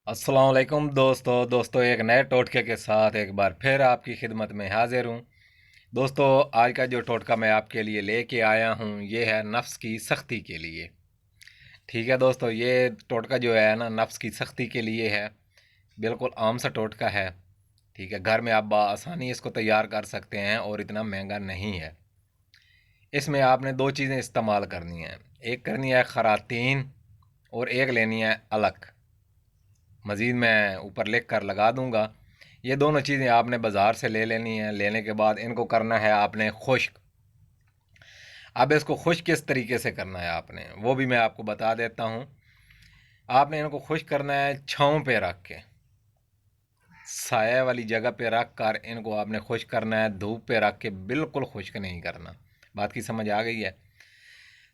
अस्सलाम वालेकुम दोस्तों एक नए टोटके के साथ एक बार फिर आपकी खिदमत में हाजिर हूँ। दोस्तों, आज का जो टोटका मैं आपके लिए लेके आया हूँ ये है नफ्स की सख्ती के लिए। ठीक है दोस्तों, ये टोटका जो है ना नफ्स की सख्ती के लिए है। बिल्कुल आम सा टोटका है। ठीक है, घर में आप आसानी इसको तैयार कर सकते हैं और इतना महंगा नहीं है। इसमें आपने दो चीज़ें इस्तेमाल करनी हैं। एक करनी है खरातीन और एक लेनी है अलग। मज़ीद मैं ऊपर लिख कर लगा दूंगा। ये दोनों चीज़ें आपने बाज़ार से ले लेनी है। लेने के बाद इनको करना है आपने खुश्क। अब इसको खुश्क किस तरीके से करना है आपने वो भी मैं आपको बता देता हूँ। आपने इनको खुश्क करना है छाँव पे रख के, साया वाली जगह पे रख कर इनको आपने खुश्क करना है। धूप पे रख के बिल्कुल खुश्क नहीं करना। बात की समझ आ गई है?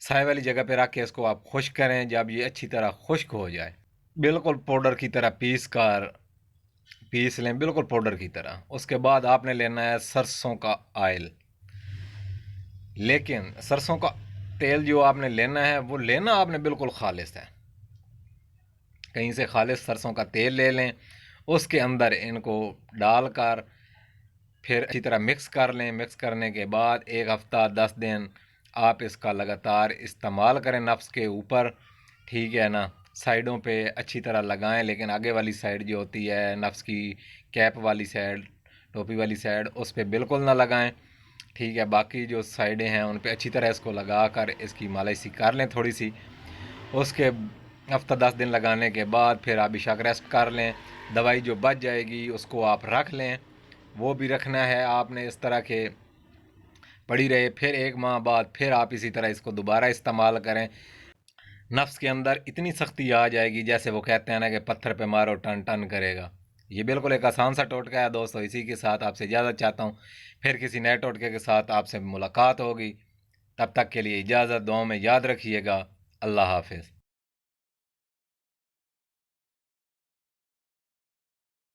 साया वाली जगह पे रख के इसको आप खुश्क करें। जब ये अच्छी तरह खुश्क हो जाए, बिल्कुल पाउडर की तरह पीस लें, बिल्कुल पाउडर की तरह। उसके बाद आपने लेना है सरसों का आयल। लेकिन सरसों का तेल जो आपने लेना है वो लेना आपने बिल्कुल खालिस है। कहीं से खालिस सरसों का तेल ले लें। उसके अंदर इनको डालकर फिर अच्छी तरह मिक्स कर लें। मिक्स करने के बाद एक हफ़्ता 10 दिन आप इसका लगातार इस्तेमाल करें नफ्स के ऊपर। ठीक है ना? साइडों पे अच्छी तरह लगाएं, लेकिन आगे वाली साइड जो होती है नफ्स की, कैप वाली साइड, टोपी वाली साइड, उस पर बिल्कुल ना लगाएं। ठीक है, बाकी जो साइडें हैं उन पे अच्छी तरह इसको लगा कर इसकी मालिश कर लें थोड़ी सी। उसके हफ्ता 10 दिन लगाने के बाद फिर आप बेशक रेस्ट कर लें। दवाई जो बच जाएगी उसको आप रख लें। वो भी रखना है आपने इस तरह के पड़ी रहे। फिर 1 माह बाद फिर आप इसी तरह इसको दोबारा इस्तेमाल करें। नफ्स के अंदर इतनी सख्ती आ जाएगी, जैसे वो कहते हैं ना कि पत्थर पे मारो टन टन करेगा। ये बिल्कुल एक आसान सा टोटका है दोस्तों। इसी के साथ आपसे इजाज़त चाहता हूँ। फिर किसी नए टोटके के साथ आपसे मुलाकात होगी। तब तक के लिए इजाज़त। दुआओं में याद रखिएगा। अल्लाह हाफिज़।